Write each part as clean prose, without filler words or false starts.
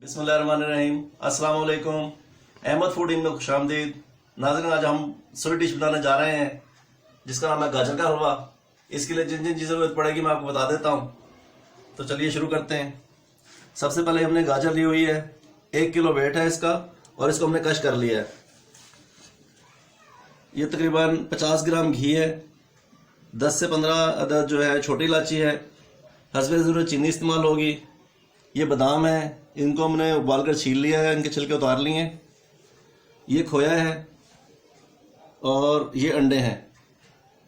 बिस्मिल्लाहिर्रहमानिर्रहीम। अस्सलाम वालेकुम। अहमद फूड में खुशामदीद। नाज़रीन, आज हम स्वीट डिश बनाने जा रहे हैं जिसका नाम है गाजर का हलवा। इसके लिए जिन जिन चीज़ों की जरूरत पड़ेगी मैं आपको बता देता हूँ। तो चलिए शुरू करते हैं। सबसे पहले हमने गाजर ली हुई है, 1 किलो वेट है इसका, और इसको हमने कश कर लिया है। ये तकरीबन 50 ग्राम घी है, 10 से 15 अदद जो है छोटी इलायची है, हस्बे ज़रूरत चीनी इस्तेमाल होगी। ये बादाम है, इनको हमने उबाल कर छील लिया है, इनके छिलके उतार लिए हैं। ये खोया है और ये अंडे हैं।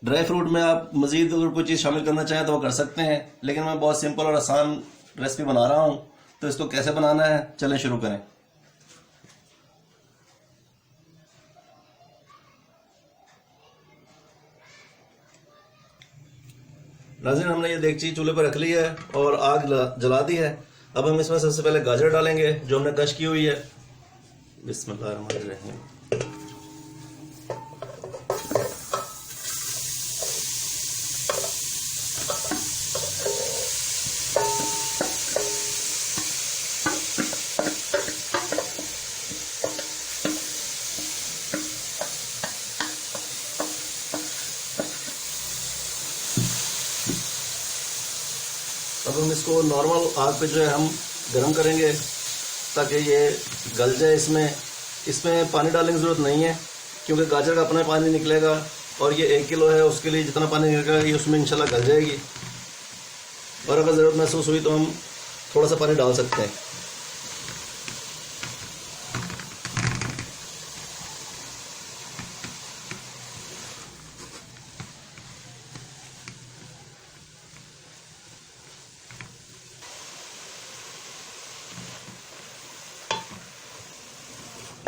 ड्राई फ्रूट में आप मज़ीद अगर कोई चीज़ शामिल करना चाहें तो वो कर सकते हैं, लेकिन मैं बहुत सिंपल और आसान रेसिपी बना रहा हूँ। तो इसको कैसे बनाना है चलें शुरू करें। नाज़रीन, हमने ये देगची चूल्हे पर रख ली है और आग जला दी है। अब हम इसमें सबसे पहले गाजर डालेंगे जो हमने कश की हुई है। बिस्मिल्लाहिर्रहमानिर्रहीम। अब हम इसको नॉर्मल आग पे जो है हम गर्म करेंगे ताकि ये गल जाए। इसमें पानी डालने की ज़रूरत नहीं है क्योंकि गाजर का अपना पानी निकलेगा, और ये 1 किलो है, उसके लिए जितना पानी निकलेगा ये उसमें इंशाल्लाह गल जाएगी। और अगर ज़रूरत महसूस हुई तो हम थोड़ा सा पानी डाल सकते हैं।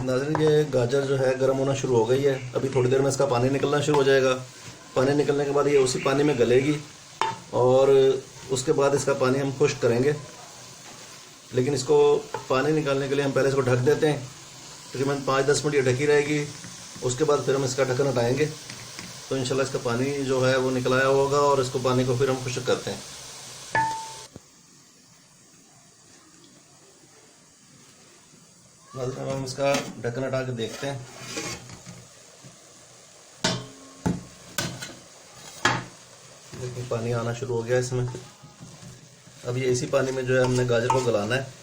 नाज़रीन, ये गाजर जो है गर्म होना शुरू हो गई है। अभी थोड़ी देर में इसका पानी निकलना शुरू हो जाएगा। पानी निकलने के बाद ये उसी पानी में गलेगी और उसके बाद इसका पानी हम खुश्क करेंगे। लेकिन इसको पानी निकालने के लिए हम पहले इसको ढक देते हैं। तकरीबन 5-10 मिनट ये ढकी रहेगी। उसके बाद फिर हम इसका ढक्कन हटाएंगे तो इंशाल्लाह इसका पानी जो है वो निकल आया होगा और इसको पानी को फिर हम खुश्क करते हैं। अब हम इसका ढक्कन हटा के देखते हैं। देखिए पानी आना शुरू हो गया इसमें। अब ये इसी पानी में जो है हमने गाजर को गलाना है।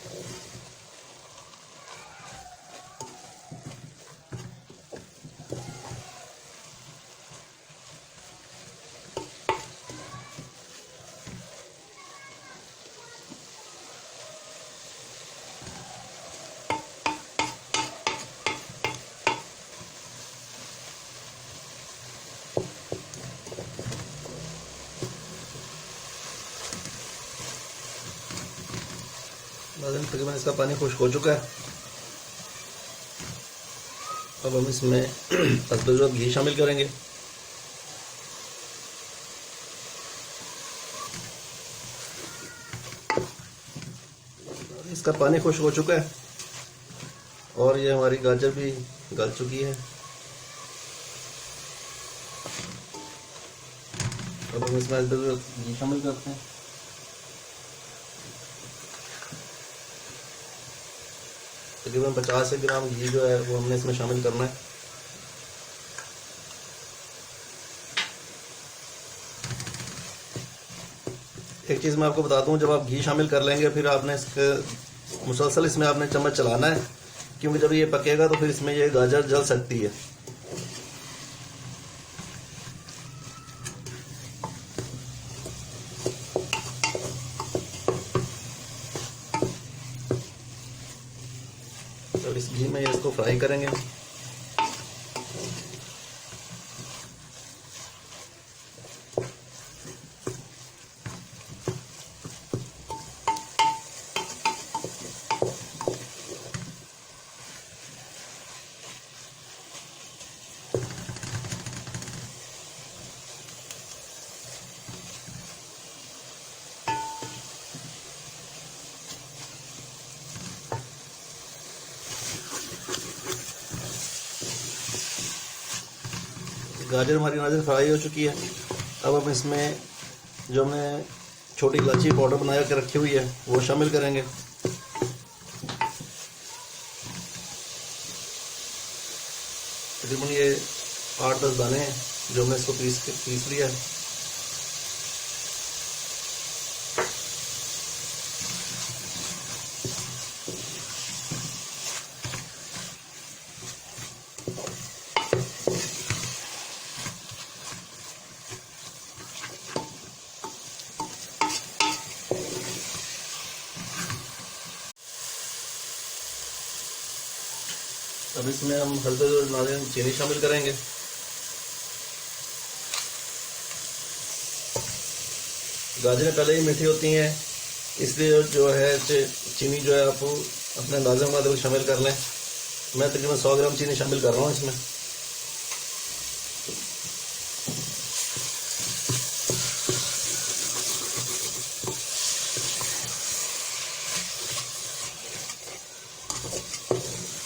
तकरीबन इसका पानी खुश्क हो चुका है। अब हम इसमें हस्बे घी शामिल करेंगे। इसका पानी खुश्क हो चुका है और ये हमारी गाजर भी गल चुकी है। अब हम इसमें हस्बे घी शामिल करते हैं। तकरीबन 50 ग्राम घी जो है वो हमने इसमें शामिल करना है। एक चीज़ मैं आपको बता दूं, जब आप घी शामिल कर लेंगे फिर आपने इसके मुसलसल इसमें आपने चम्मच चलाना है, क्योंकि जब ये पकेगा तो फिर इसमें ये गाजर जल सकती है। तो इस घी में इसको फ्राई करेंगे। गाजर हमारी नाज़रीन फ्राई हो चुकी है। अब हम इसमें जो हमने छोटी इलायची पाउडर बना के रखी हुई है वो शामिल करेंगे। तकरीबन ये 8-10 दाने हैं जो हमने इसको पीस लिया है। अब इसमें हम हल्दी और नारियल चीनी शामिल करेंगे। गाजरें पहले ही मीठी होती हैं, इसलिए जो है चीनी जो है आप अपने अंदाजे मुताबिक शामिल कर लें। मैं तकरीबन 100 ग्राम चीनी शामिल कर रहा हूँ इसमें।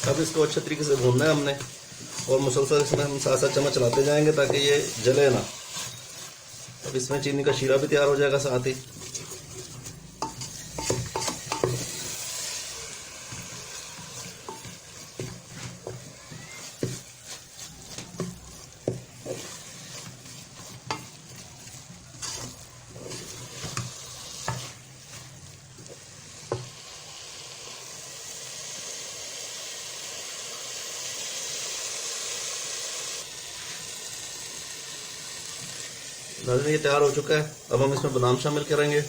अब इसको अच्छे तरीके से भूनना है हमने, और मुसलसल इसमें हम साथ साथ चम्मच चलाते जाएंगे ताकि ये जले ना। अब इसमें चीनी का शीरा भी तैयार हो जाएगा साथ ही। नाज़रीन, ये तैयार हो चुका है। अब हम इसमें बादाम शामिल करेंगे।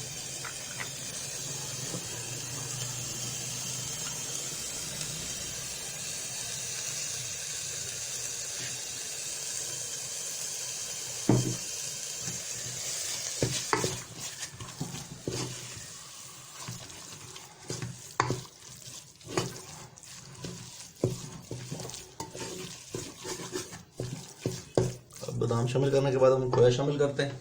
बादाम शामिल करने के बाद हम खोया शामिल करते हैं।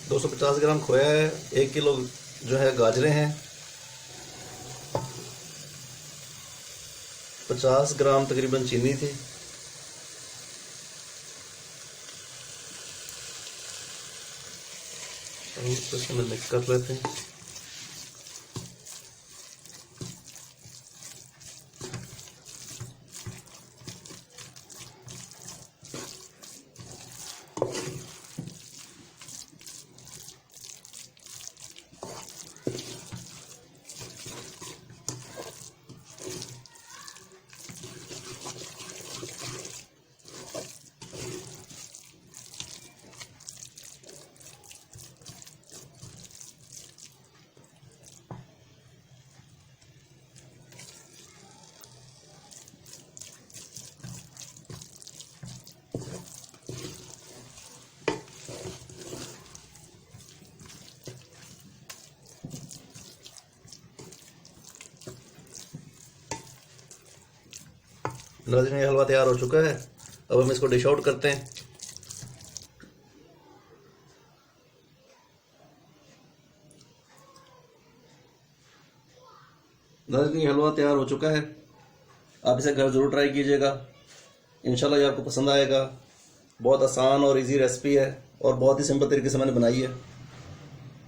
दो 250 ग्राम खोया है, 1 किलो जो है गाजरें हैं, 50 ग्राम तकरीबन चीनी थी, इसको इसमें मिक्स कर लेते हैं। नाज़रीन, ये हलवा तैयार हो चुका है। अब हम इसको डिश आउट करते हैं। नाज़रीन, ये हलवा तैयार हो चुका है। आप इसे घर ज़रूर ट्राई कीजिएगा, इंशाल्लाह ये आपको पसंद आएगा। बहुत आसान और इजी रेसिपी है और बहुत ही सिंपल तरीके से मैंने बनाई है।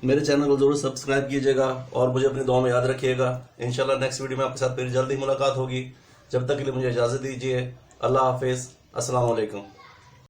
मेरे चैनल को ज़रूर सब्सक्राइब कीजिएगा और मुझे अपनी दुआ में याद रखिएगा। इंशाल्लाह नेक्स्ट वीडियो में आपके साथ फिर जल्दी मुलाकात होगी। जब तक के लिए मुझे इजाज़त दीजिए। अल्लाह हाफिज़। अस्सलाम वालेकुम।